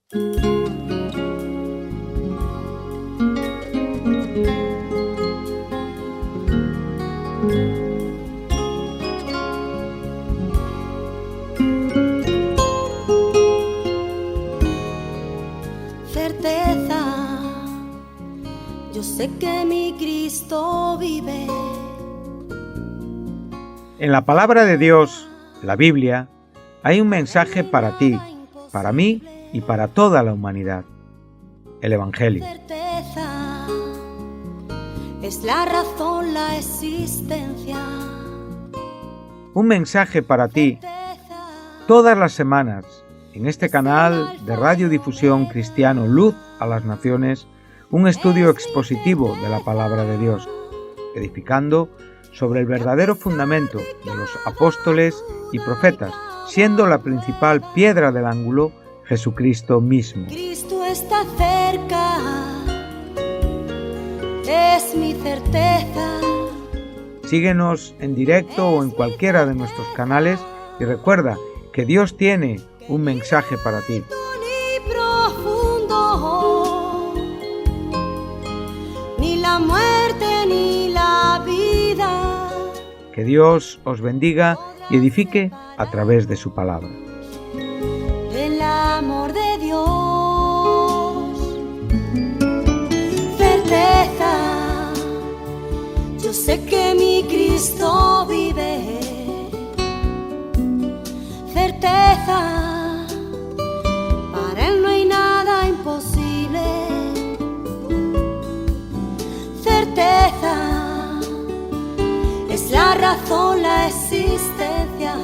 Certeza, yo sé que mi Cristo vive. En la palabra de Dios, la Biblia, hay un mensaje para ti, para mí y para toda la humanidad. El Evangelio. Certeza, es la razón, la existencia. Un mensaje para ti todas las semanas en este canal de radiodifusión cristiano Luz a las Naciones, un estudio expositivo de la palabra de Dios, edificando sobre el verdadero fundamento de los apóstoles y profetas, siendo la principal piedra del ángulo Jesucristo mismo. Cristo está cerca, es mi certeza. Síguenos en directo o en cualquiera de nuestros canales y recuerda que Dios tiene un mensaje para ti. Ni profundo, ni la muerte ni la vida. Que Dios os bendiga y edifique a través de su palabra. El amor de Dios, certeza, yo sé que mi Cristo vive. Certeza, para Él no hay nada imposible. Certeza, es la razón, la existencia.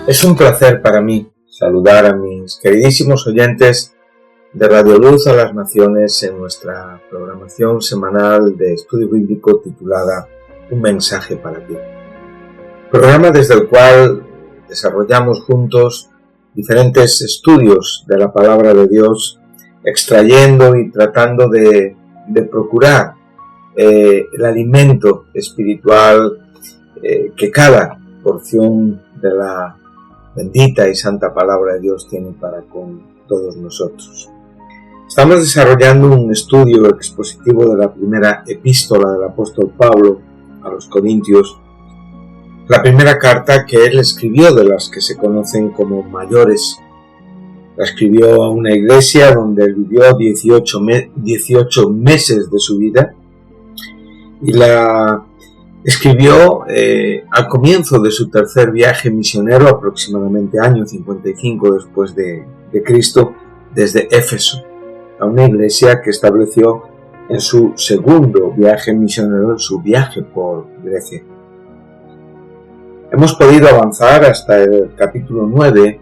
Es un placer para mí saludar a mis queridísimos oyentes de Radio Luz a las Naciones en nuestra programación semanal de estudio bíblico titulada Un mensaje para ti. Programa desde el cual desarrollamos juntos diferentes estudios de la palabra de Dios, extrayendo y tratando de procurar el alimento espiritual que cada porción de la bendita y santa palabra de Dios tiene para con todos nosotros. Estamos desarrollando un estudio expositivo de la primera epístola del apóstol Pablo a los Corintios, la primera carta que él escribió de las que se conocen como mayores. La escribió a una iglesia donde él vivió 18 meses de su vida y la escribió al comienzo de su tercer viaje misionero, aproximadamente año 55 después de Cristo, desde Éfeso, a una iglesia que estableció en su segundo viaje misionero, en su viaje por Grecia. Hemos podido avanzar hasta el capítulo 9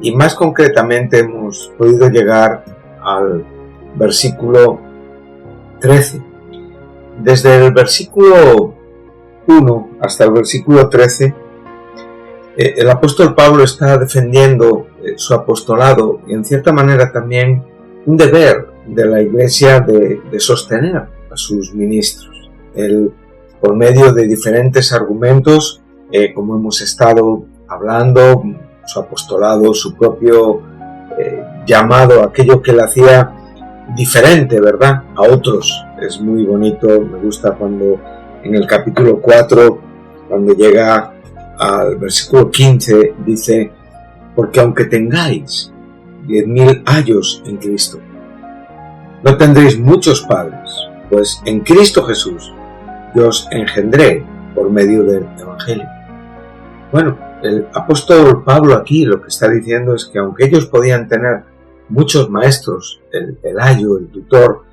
y más concretamente hemos podido llegar al versículo 13. Desde el versículo 1 hasta el versículo 13, el apóstol Pablo está defendiendo su apostolado y en cierta manera también un deber de la iglesia de sostener a sus ministros. Él, por medio de diferentes argumentos, como hemos estado hablando, su apostolado, su propio llamado, aquello que le hacía diferente, ¿verdad?, a otros. Es muy bonito, me gusta cuando en el capítulo 4, cuando llega al versículo 15, dice: porque aunque tengáis 10.000 ayos en Cristo, no tendréis muchos padres, pues en Cristo Jesús yo os engendré por medio del Evangelio. Bueno, el apóstol Pablo aquí lo que está diciendo es que aunque ellos podían tener muchos maestros, el ayo, el tutor,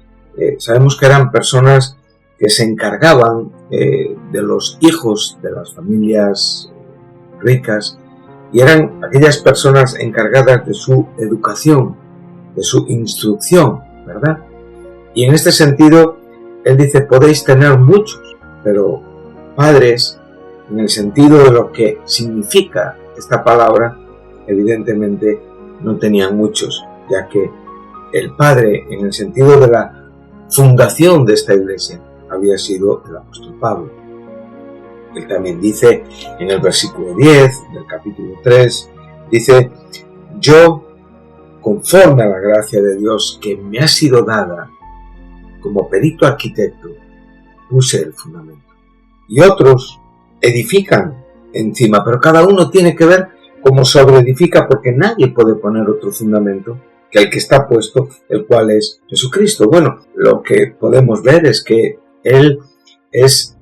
sabemos que eran personas que se encargaban de los hijos de las familias ricas y eran aquellas personas encargadas de su educación, de su instrucción, ¿verdad? Y en este sentido, él dice, podéis tener muchos, pero padres, en el sentido de lo que significa esta palabra, evidentemente no tenían muchos, ya que el padre, en el sentido de la fundación de esta iglesia, había sido el apóstol Pablo. Él también dice en el versículo 10 del capítulo 3, Dice, yo, conforme a la gracia de Dios que me ha sido dada, como perito arquitecto, puse el fundamento. Y otros edifican encima, pero cada uno tiene que ver cómo sobreedifica, porque nadie puede poner otro fundamento que el que está puesto, el cual es Jesucristo. Bueno, lo que podemos ver es que Él es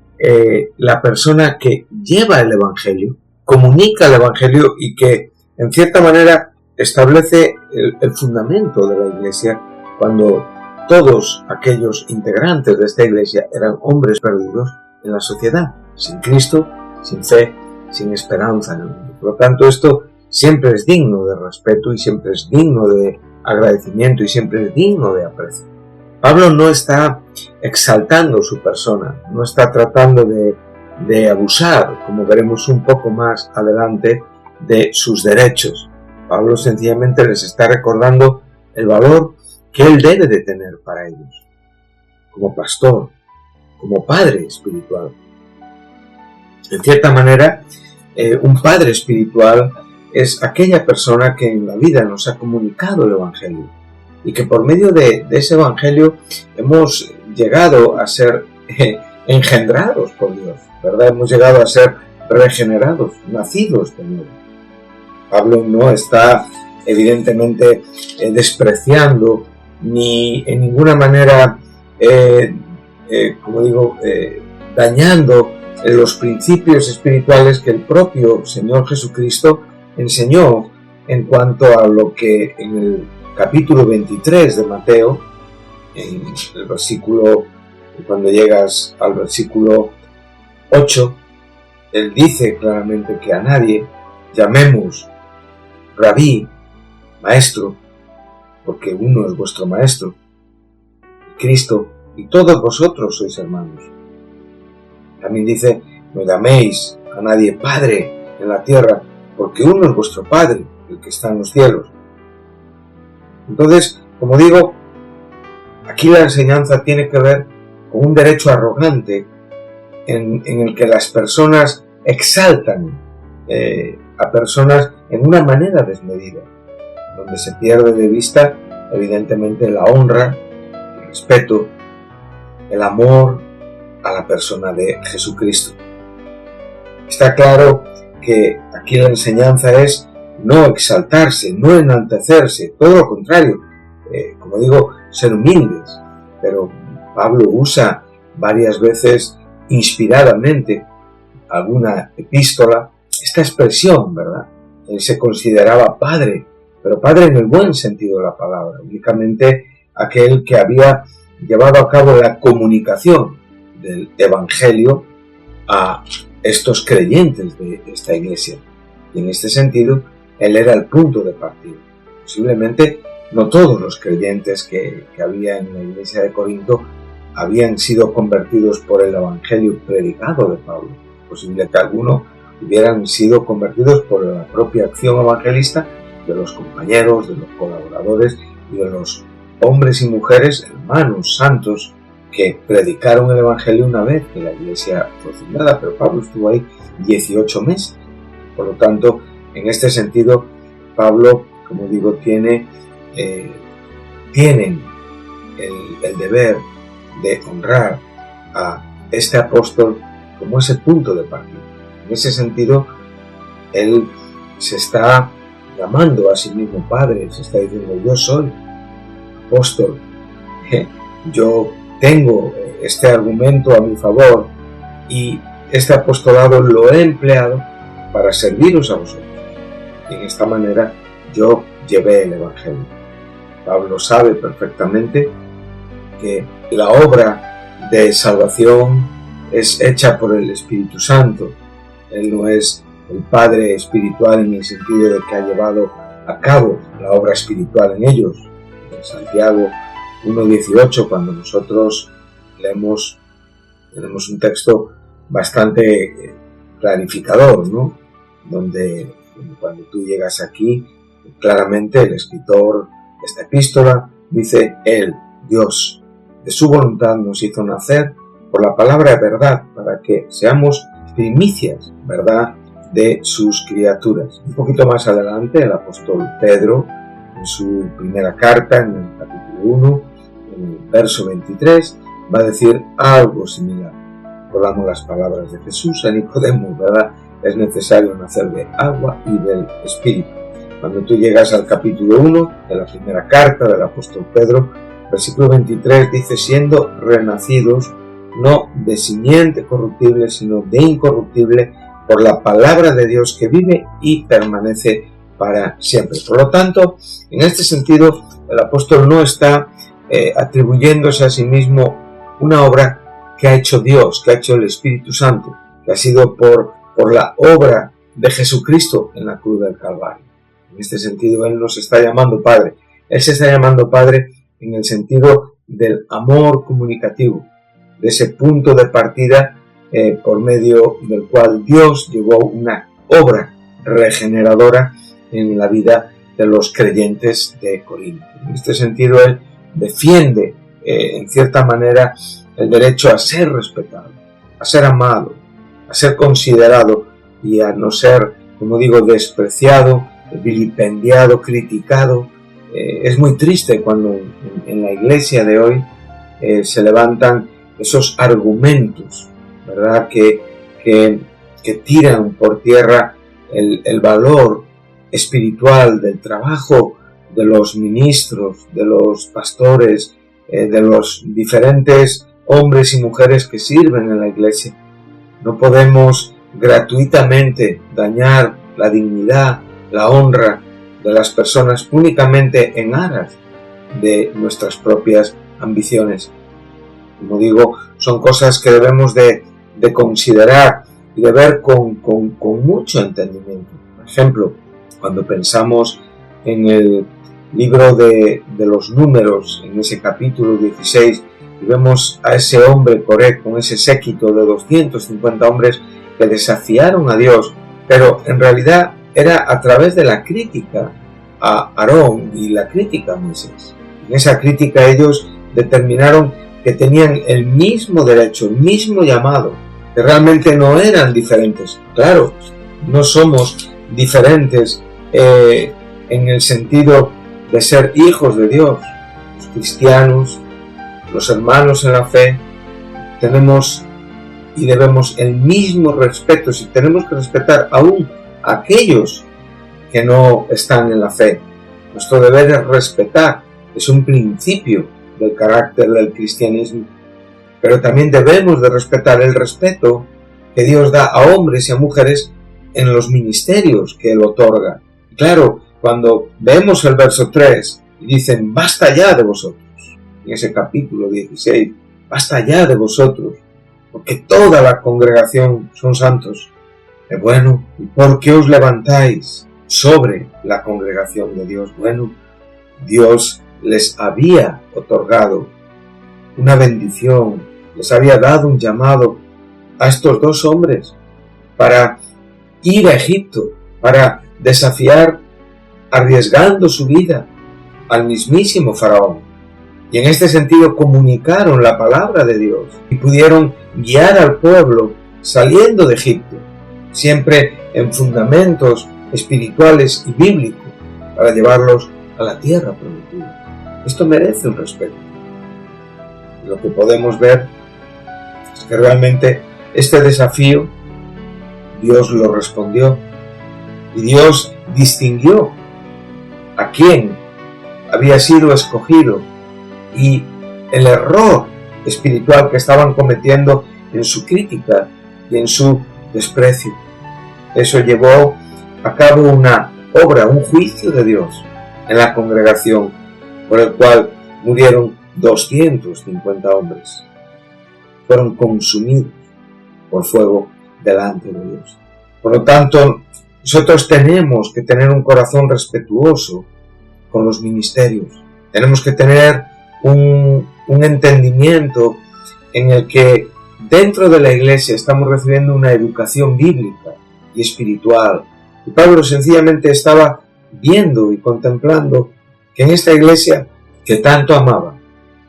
la persona que lleva el Evangelio, comunica el Evangelio y que, en cierta manera, establece el fundamento de la Iglesia cuando todos aquellos integrantes de esta Iglesia eran hombres perdidos en la sociedad, sin Cristo, sin fe, sin esperanza en el mundo. Por lo tanto, esto siempre es digno de respeto y siempre es digno de agradecimiento y siempre es digno de aprecio. Pablo no está exaltando su persona, no está tratando de abusar, como veremos un poco más adelante, de sus derechos. Pablo sencillamente les está recordando el valor que él debe de tener para ellos, como pastor, como padre espiritual. En cierta manera, un padre espiritual es aquella persona que en la vida nos ha comunicado el Evangelio y que por medio de ese Evangelio hemos llegado a ser engendrados por Dios, ¿verdad? Hemos llegado a ser regenerados, nacidos de nuevo. Pablo no está evidentemente despreciando ni en ninguna manera, dañando los principios espirituales que el propio Señor Jesucristo enseñó en cuanto a lo que en el capítulo 23 de Mateo, en el versículo, cuando llegas al versículo 8, él dice claramente que a nadie llamemos rabí, maestro, porque uno es vuestro maestro, Cristo, y todos vosotros sois hermanos. También dice, no llaméis a nadie padre en la tierra, porque uno es vuestro Padre, el que está en los cielos. Entonces, como digo, aquí la enseñanza tiene que ver con un derecho arrogante en el que las personas exaltan a personas en una manera desmedida, donde se pierde de vista evidentemente la honra, el respeto, el amor a la persona de Jesucristo. Está claro que aquí la enseñanza es no exaltarse, no enaltecerse, todo lo contrario, como digo, ser humildes. Pero Pablo usa varias veces inspiradamente alguna epístola esta expresión, ¿verdad? Él se consideraba padre, pero padre en el buen sentido de la palabra, únicamente aquel que había llevado a cabo la comunicación del Evangelio a estos creyentes de esta iglesia. Y en este sentido, él era el punto de partida. Posiblemente no todos los creyentes que había en la iglesia de Corinto habían sido convertidos por el Evangelio predicado de Pablo. Posiblemente algunos hubieran sido convertidos por la propia acción evangelista de los compañeros, de los colaboradores y de los hombres y mujeres, hermanos santos, que predicaron el Evangelio una vez que la iglesia fue fundada, pero Pablo estuvo ahí 18 meses. Por lo tanto, en este sentido, Pablo, como digo, tienen el deber de honrar a este apóstol como ese punto de partida. En ese sentido, él se está llamando a sí mismo padre, se está diciendo, yo soy apóstol, yo tengo este argumento a mi favor y este apostolado lo he empleado para serviros a vosotros. Y en esta manera yo llevé el Evangelio. Pablo sabe perfectamente que la obra de salvación es hecha por el Espíritu Santo. Él no es el Padre espiritual en el sentido de que ha llevado a cabo la obra espiritual en ellos. En Santiago 1:18, cuando nosotros leemos, tenemos un texto bastante clarificador, ¿no? Donde cuando tú llegas aquí, claramente el escritor de esta epístola dice, Él, Dios, de su voluntad nos hizo nacer por la palabra de verdad, para que seamos primicias, ¿verdad?, de sus criaturas. Un poquito más adelante, el apóstol Pedro, en su primera carta, en el capítulo 1, en el verso 23, va a decir algo similar. Recordamos las palabras de Jesús a Nicodemo, ¿verdad? Es necesario nacer de agua y del Espíritu. Cuando tú llegas al capítulo 1 de la primera carta del apóstol Pedro, versículo 23 dice: siendo renacidos no de simiente corruptible, sino de incorruptible, por la palabra de Dios que vive y permanece para siempre. Por lo tanto, en este sentido, el apóstol no está atribuyéndose a sí mismo una obra que ha hecho Dios, que ha hecho el Espíritu Santo, que ha sido por la obra de Jesucristo en la cruz del Calvario. En este sentido, Él nos está llamando Padre. Él se está llamando Padre en el sentido del amor comunicativo, de ese punto de partida por medio del cual Dios llevó una obra regeneradora en la vida de los creyentes de Corinto. En este sentido, Él defiende en cierta manera el derecho a ser respetado, a ser amado, a ser considerado y a no ser, como digo, despreciado, vilipendiado, criticado. Es muy triste cuando en la iglesia de hoy se levantan esos argumentos, ¿verdad?, que tiran por tierra el valor espiritual del trabajo de los ministros, de los pastores, de los diferentes hombres y mujeres que sirven en la iglesia. No podemos gratuitamente dañar la dignidad, la honra de las personas únicamente en aras de nuestras propias ambiciones. Como digo, son cosas que debemos de considerar y de ver con mucho entendimiento. Por ejemplo, cuando pensamos en el libro de los Números, en ese capítulo 16, y vemos a ese hombre Coré con ese séquito de 250 hombres que desafiaron a Dios, pero en realidad era a través de la crítica a Aarón y la crítica a Moisés. En esa crítica ellos determinaron que tenían el mismo derecho, el mismo llamado, que realmente no eran diferentes. Claro, no somos diferentes en el sentido de ser hijos de Dios. Los cristianos, los hermanos en la fe, tenemos y debemos el mismo respeto, si tenemos que respetar aún a aquellos que no están en la fe. Nuestro deber es respetar, es un principio del carácter del cristianismo, pero también debemos de respetar el respeto que Dios da a hombres y a mujeres en los ministerios que Él otorga. Claro, cuando vemos el verso 3 y dicen: basta ya de vosotros, en ese capítulo 16, basta ya de vosotros, porque toda la congregación son santos. Bueno, ¿y por qué os levantáis sobre la congregación de Dios? Bueno, Dios les había otorgado una bendición, les había dado un llamado a estos dos hombres para ir a Egipto, para desafiar, arriesgando su vida, al mismísimo Faraón. Y en este sentido comunicaron la palabra de Dios y pudieron guiar al pueblo saliendo de Egipto, siempre en fundamentos espirituales y bíblicos, para llevarlos a la tierra prometida. Esto merece un respeto. Lo que podemos ver es que realmente este desafío Dios lo respondió y Dios distinguió a quién había sido escogido y el error espiritual que estaban cometiendo en su crítica y en su desprecio. Eso llevó a cabo una obra, un juicio de Dios en la congregación, por el cual murieron 250 hombres. Fueron consumidos por fuego delante de Dios. Por lo tanto, nosotros tenemos que tener un corazón respetuoso con los ministerios. Tenemos que tener un entendimiento en el que dentro de la iglesia estamos recibiendo una educación bíblica y espiritual. Y Pablo sencillamente estaba viendo y contemplando que en esta iglesia que tanto amaba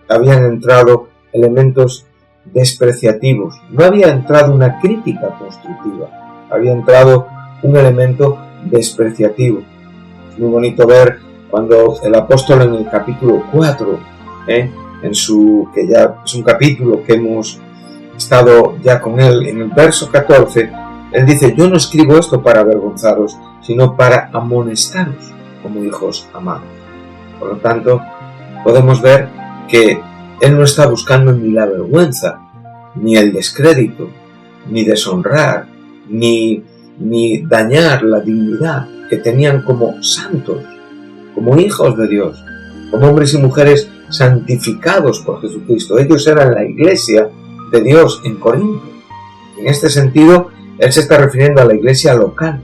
habían entrado elementos despreciativos. No había entrado una crítica constructiva, había entrado un elemento despreciativo. Es muy bonito ver cuando el apóstol en el capítulo 4, que ya es un capítulo que hemos estado ya con él, en el verso 14, él dice: yo no escribo esto para avergonzaros, sino para amonestaros como hijos amados. Por lo tanto, podemos ver que él no está buscando ni la vergüenza, ni el descrédito, ni deshonrar, ni dañar la dignidad que tenían como santos, como hijos de Dios, como hombres y mujeres santificados por Jesucristo. Ellos eran la iglesia de Dios en Corinto. En este sentido, él se está refiriendo a la iglesia local.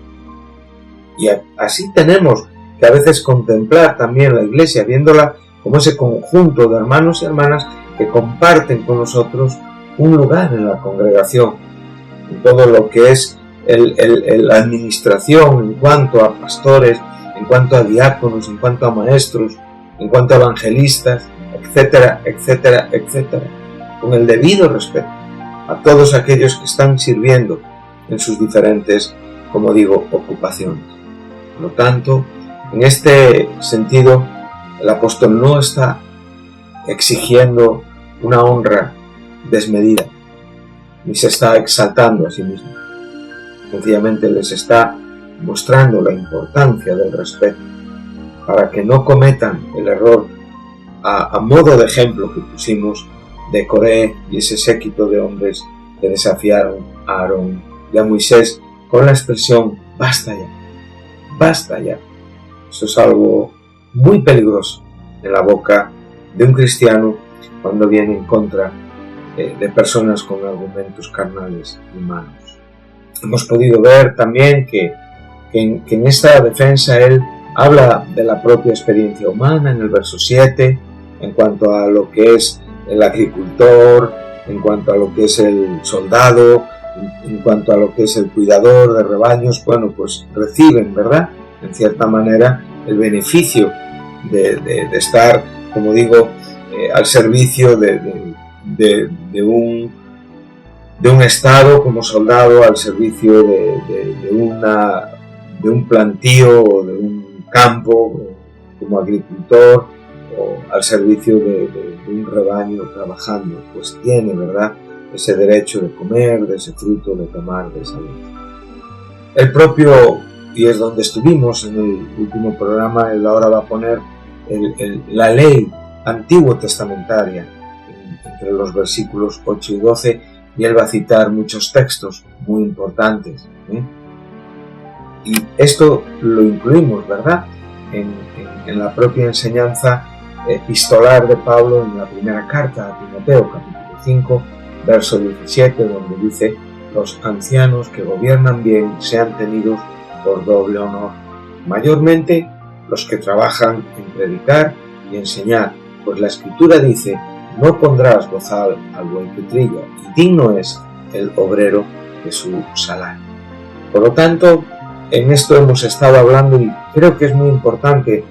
Y así tenemos que a veces contemplar también la iglesia, viéndola como ese conjunto de hermanos y hermanas que comparten con nosotros un lugar en la congregación, en todo lo que es la administración, en cuanto a pastores, en cuanto a diáconos, en cuanto a maestros, en cuanto a evangelistas, etcétera, etcétera, etcétera, con el debido respeto a todos aquellos que están sirviendo en sus diferentes, como digo, ocupaciones. Por lo tanto, en este sentido, el apóstol no está exigiendo una honra desmedida, ni se está exaltando a sí mismo. Sencillamente les está mostrando la importancia del respeto, para que no cometan el error, a modo de ejemplo que pusimos, de Coré y ese séquito de hombres que desafiaron a Aarón y a Moisés con la expresión: basta ya, basta ya. Eso es algo muy peligroso en la boca de un cristiano cuando viene en contra de personas con argumentos carnales y humanos. Hemos podido ver también que en esta defensa él habla de la propia experiencia humana en el verso 7, en cuanto a lo que es el agricultor, en cuanto a lo que es el soldado, en cuanto a lo que es el cuidador de rebaños. Bueno, pues reciben, ¿verdad?, en cierta manera, el beneficio de estar, como digo, al servicio de un Estado como soldado, al servicio de un plantío o de un campo como agricultor, o al servicio de un rebaño trabajando. Pues tiene, ¿verdad?, ese derecho de comer de ese fruto, de tomar de esa leche. El propio, y es donde estuvimos en el último programa, él ahora va a poner la ley antiguo testamentaria entre los versículos 8 y 12, y él va a citar muchos textos muy importantes, y esto lo incluimos, ¿verdad?, en la propia enseñanza epistolar de Pablo en la primera carta a Timoteo, capítulo 5, verso 17, donde dice: los ancianos que gobiernan bien sean tenidos por doble honor, mayormente los que trabajan en predicar y enseñar, pues la Escritura dice: no pondrás bozal al buey que trilla, y digno es el obrero de su salario. Por lo tanto, en esto hemos estado hablando, y creo que es muy importante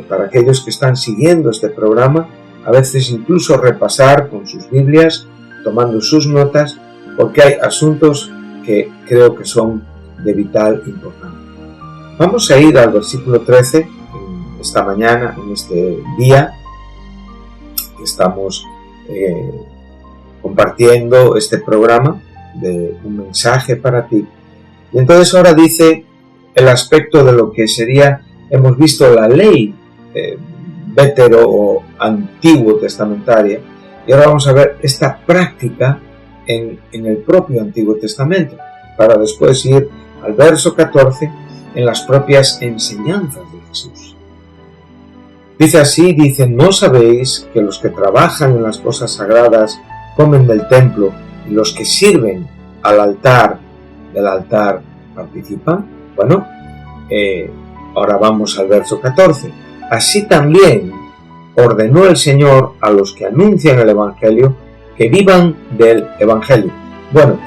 para aquellos que están siguiendo este programa, a veces incluso repasar con sus Biblias, tomando sus notas, porque hay asuntos que creo que son de vital importancia. Vamos a ir al versículo 13, esta mañana, en este día, que estamos compartiendo este programa de un mensaje para ti. Y entonces ahora dice el aspecto de lo que sería, hemos visto la ley vetero o antiguo testamentaria, y ahora vamos a ver esta práctica en el propio Antiguo Testamento, para después ir al verso 14 en las propias enseñanzas de Jesús. Dice así, ¿no sabéis que los que trabajan en las cosas sagradas comen del templo, y los que sirven al altar del altar participan? Bueno, ahora vamos al verso 14. Así también ordenó el Señor a los que anuncian el Evangelio que vivan del Evangelio. Bueno,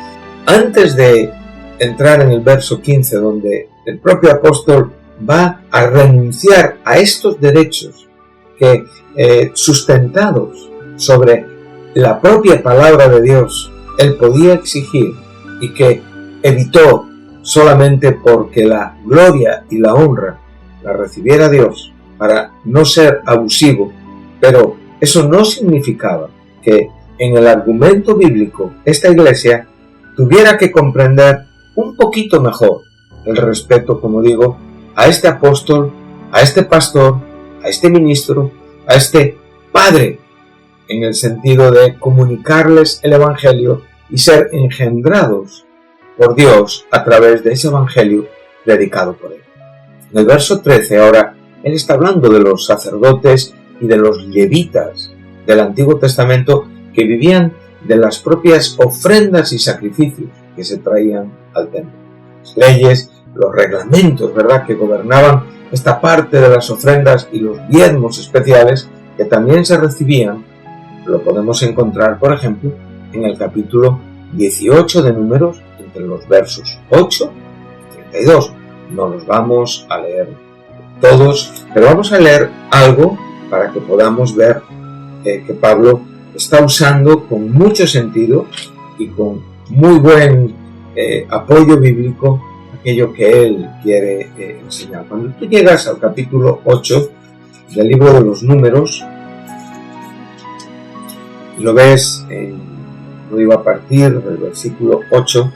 antes de entrar en el verso 15, donde el propio apóstol va a renunciar a estos derechos que, sustentados sobre la propia palabra de Dios, él podía exigir, y que evitó solamente porque la gloria y la honra la recibiera Dios, para no ser abusivo, pero eso no significaba que en el argumento bíblico esta iglesia tuviera que comprender un poquito mejor el respeto, como digo, a este apóstol, a este pastor, a este ministro, a este padre, en el sentido de comunicarles el evangelio y ser engendrados por Dios a través de ese evangelio predicado por él. En el verso 13 ahora, él está hablando de los sacerdotes y de los levitas del Antiguo Testamento que vivían de las propias ofrendas y sacrificios que se traían al templo. Las leyes, los reglamentos, ¿verdad?, que gobernaban esta parte de las ofrendas y los diezmos especiales que también se recibían, lo podemos encontrar, por ejemplo, en el capítulo 18 de Números, entre los versos 8 y 32. No los vamos a leer todos, pero vamos a leer algo para que podamos ver que Pablo está usando con mucho sentido y con muy buen apoyo bíblico aquello que él quiere enseñar. Cuando tú llegas al capítulo 8 del libro de los Números, y lo ves, lo iba a partir del versículo 8,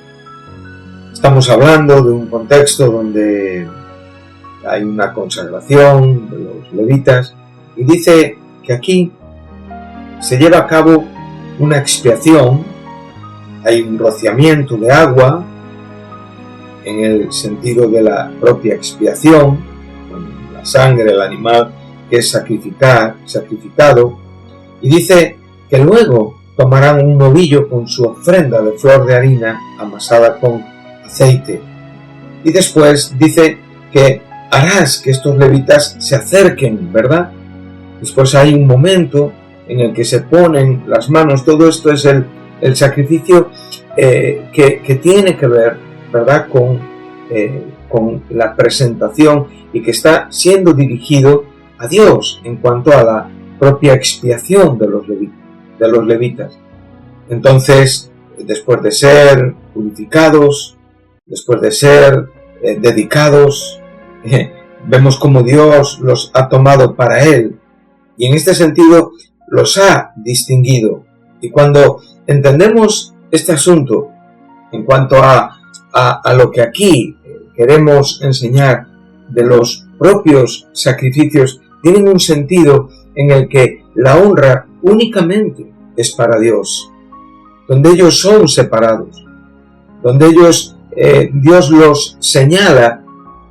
estamos hablando de un contexto donde hay una consagración de los levitas, y dice que aquí se lleva a cabo una expiación, hay un rociamiento de agua, en el sentido de la propia expiación, con la sangre del animal que es sacrificado, y dice que luego tomarán un novillo con su ofrenda de flor de harina amasada con aceite, y después dice que harás que estos levitas se acerquen, ¿verdad? Después hay un momento en el que se ponen las manos, todo esto es el sacrificio que tiene que ver, ¿verdad?, con la presentación y que está siendo dirigido a Dios en cuanto a la propia expiación de los levitas. Entonces, después de ser purificados, después de ser dedicados, vemos como Dios los ha tomado para Él y en este sentido los ha distinguido. Y cuando entendemos este asunto en cuanto a lo que aquí queremos enseñar de los propios sacrificios, tienen un sentido en el que la honra únicamente es para Dios, donde ellos son separados, donde ellos, Dios los señala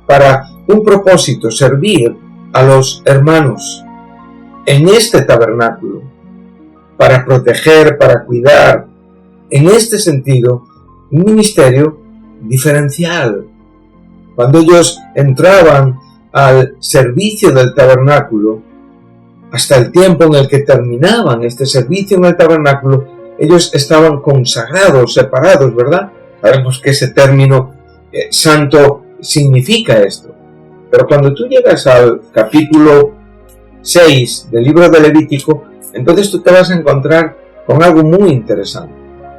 para un propósito, servir a los hermanos en este tabernáculo, para proteger, para cuidar, en este sentido, un ministerio diferencial. Cuando ellos entraban al servicio del tabernáculo, hasta el tiempo en el que terminaban este servicio en el tabernáculo, ellos estaban consagrados, separados, ¿verdad? Sabemos que ese término santo significa esto. Pero cuando tú llegas al capítulo 6 del libro de Levítico, entonces tú te vas a encontrar con algo muy interesante,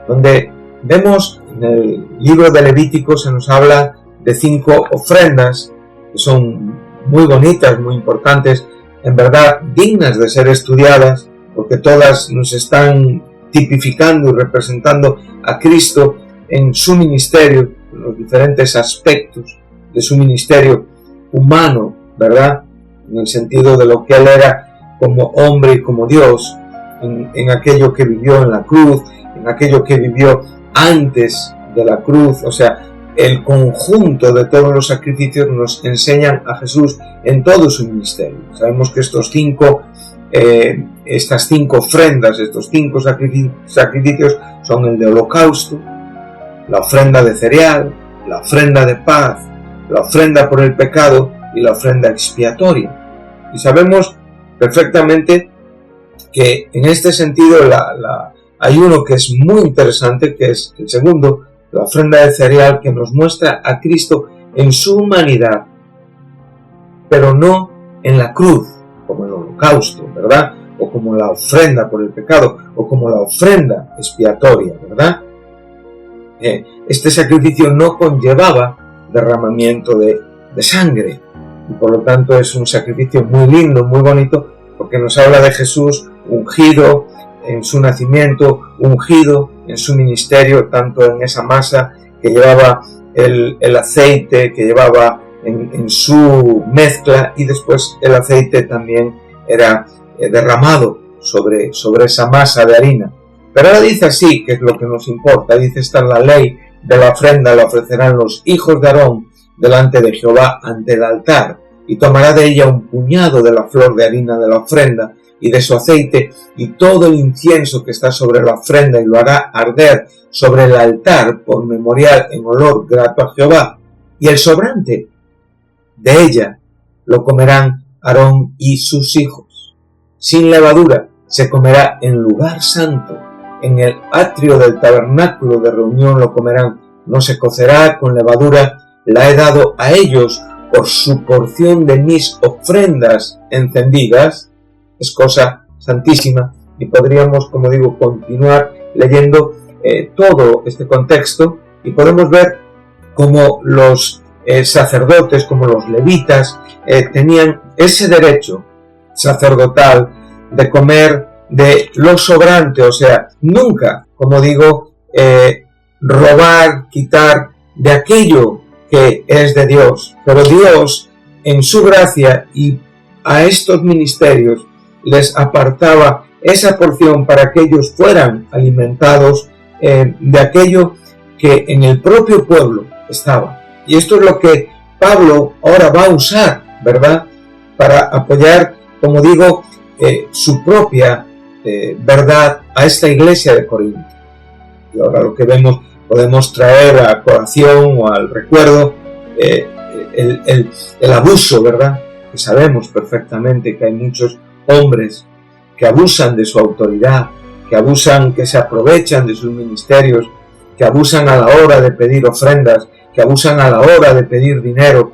donde vemos en el libro de Levítico se nos habla de 5 ofrendas que son muy bonitas, muy importantes, en verdad dignas de ser estudiadas, porque todas nos están tipificando y representando a Cristo en su ministerio, en los diferentes aspectos de su ministerio humano, ¿verdad? En el sentido de lo que Él era como hombre y como Dios, en aquello que vivió en la cruz, en aquello que vivió antes de la cruz, o sea, el conjunto de todos los sacrificios nos enseñan a Jesús en todo su ministerio. Sabemos que estas 5 ofrendas, estos 5 sacrificios son el de holocausto, la ofrenda de cereal, la ofrenda de paz, la ofrenda por el pecado y la ofrenda expiatoria. Y sabemos perfectamente que en este sentido hay uno que es muy interesante, que es el segundo, la ofrenda de cereal, que nos muestra a Cristo en su humanidad, pero no en la cruz, como el holocausto, ¿verdad? O como la ofrenda por el pecado, o como la ofrenda expiatoria, ¿verdad? Este sacrificio no conllevaba derramamiento de sangre. Y por lo tanto es un sacrificio muy lindo, muy bonito, porque nos habla de Jesús ungido en su nacimiento, ungido en su ministerio, tanto en esa masa que llevaba el aceite, que llevaba en su mezcla, y después el aceite también era derramado sobre esa masa de harina. Pero ahora dice así, que es lo que nos importa, dice: esta es la ley de la ofrenda, la ofrecerán los hijos de Aarón delante de Jehová ante el altar, y tomará de ella un puñado de la flor de harina de la ofrenda y de su aceite y todo el incienso que está sobre la ofrenda, y lo hará arder sobre el altar por memorial en olor grato a Jehová. Y el sobrante de ella lo comerán Aarón y sus hijos. Sin levadura se comerá en lugar santo. En el atrio del tabernáculo de reunión lo comerán. No se cocerá con levadura. La he dado a ellos por su porción de mis ofrendas encendidas. Es cosa santísima, y podríamos, como digo, continuar leyendo todo este contexto, y podemos ver cómo los sacerdotes, como los levitas, tenían ese derecho sacerdotal de comer de lo sobrante, o sea, nunca, como digo, robar, quitar de aquello que es de Dios. Pero Dios, en su gracia, y a estos ministerios les apartaba esa porción para que ellos fueran alimentados de aquello que en el propio pueblo estaba. Y esto es lo que Pablo ahora va a usar, ¿verdad?, para apoyar, como digo, su propia verdad a esta iglesia de Corinto. Y ahora lo que vemos, podemos traer a colación o al recuerdo el abuso, ¿verdad?, que sabemos perfectamente que hay muchos hombres que abusan de su autoridad, que abusan, que se aprovechan de sus ministerios, que abusan a la hora de pedir ofrendas, que abusan a la hora de pedir dinero.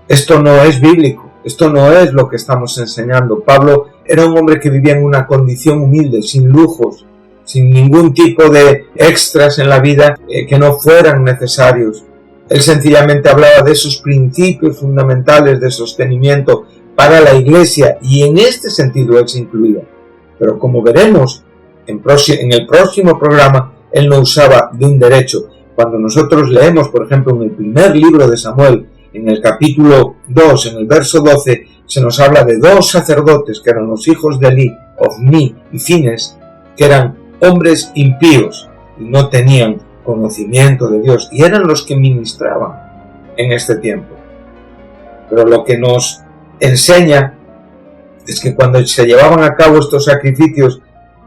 Esto no es bíblico, esto no es lo que estamos enseñando. Pablo era un hombre que vivía en una condición humilde, sin lujos, sin ningún tipo de extras en la vida que no fueran necesarios. Él sencillamente hablaba de esos principios fundamentales de sostenimiento para la iglesia, y en este sentido él se incluía. Pero como veremos en el próximo programa, él no usaba de un derecho. Cuando nosotros leemos, por ejemplo, en el primer libro de Samuel, en el capítulo 2, en el verso 12, se nos habla de dos sacerdotes que eran los hijos de Elí, Ofni y Fines, que eran hombres impíos y no tenían conocimiento de Dios, y eran los que ministraban en este tiempo. Pero lo que nos enseña es que cuando se llevaban a cabo estos sacrificios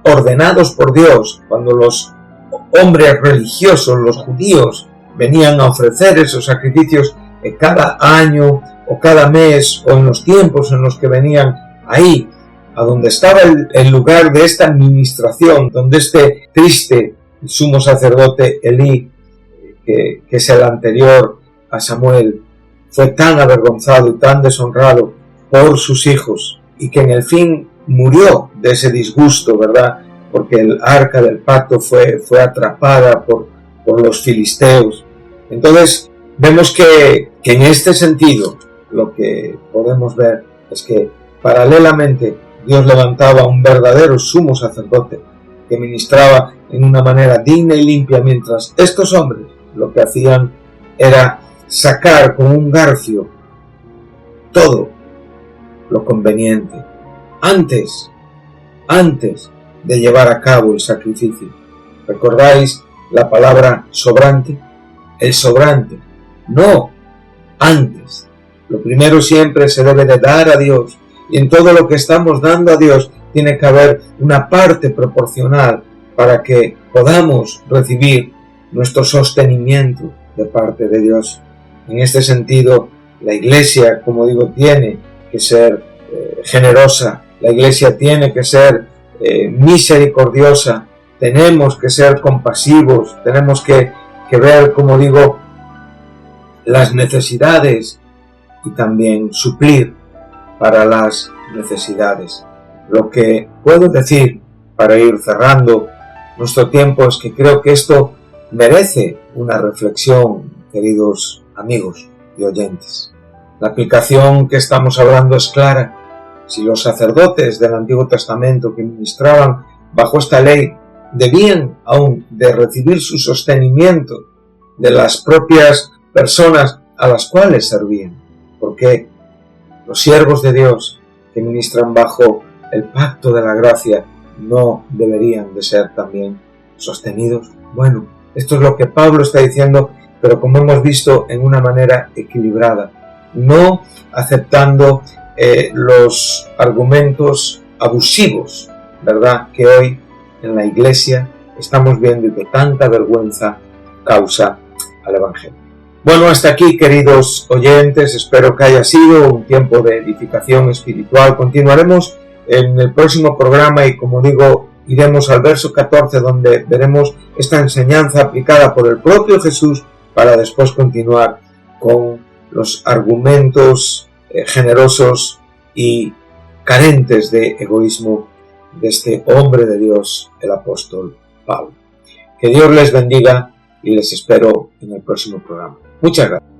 ordenados por Dios, cuando los hombres religiosos, los judíos, venían a ofrecer esos sacrificios cada año o cada mes, o en los tiempos en los que venían ahí, a donde estaba el lugar de esta administración, donde este triste sumo sacerdote Elí, que es el anterior a Samuel, fue tan avergonzado y tan deshonrado por sus hijos, y que en el fin murió de ese disgusto, ¿verdad?, porque el arca del pacto fue atrapada por los filisteos. Entonces vemos que en este sentido lo que podemos ver es que paralelamente Dios levantaba un verdadero sumo sacerdote que ministraba en una manera digna y limpia, mientras estos hombres lo que hacían era sacar con un garfio todo lo conveniente antes de llevar a cabo el sacrificio. ¿Recordáis la palabra sobrante? El sobrante, no antes. Lo primero siempre se debe de dar a Dios, y en todo lo que estamos dando a Dios tiene que haber una parte proporcional para que podamos recibir nuestro sostenimiento de parte de Dios. En este sentido, la iglesia, como digo, tiene que ser generosa, la iglesia tiene que ser misericordiosa, tenemos que ser compasivos, tenemos que ver, como digo, las necesidades y también suplir para las necesidades. Lo que puedo decir para ir cerrando nuestro tiempo es que creo que esto merece una reflexión, queridos amigos y oyentes. La aplicación que estamos hablando es clara. Si los sacerdotes del Antiguo Testamento que ministraban bajo esta ley debían aún de recibir su sostenimiento de las propias personas a las cuales servían, porque los siervos de Dios que ministran bajo el pacto de la gracia no deberían de ser también sostenidos. Bueno, esto es lo que Pablo está diciendo, pero como hemos visto, en una manera equilibrada, no aceptando los argumentos abusivos, ¿verdad?, que hoy en la Iglesia estamos viendo y que tanta vergüenza causa al Evangelio. Bueno, hasta aquí, queridos oyentes, espero que haya sido un tiempo de edificación espiritual. Continuaremos en el próximo programa y, como digo, iremos al verso 14, donde veremos esta enseñanza aplicada por el propio Jesús, para después continuar con los argumentos generosos y carentes de egoísmo de este hombre de Dios, el apóstol Pablo. Que Dios les bendiga y les espero en el próximo programa. Muchas gracias.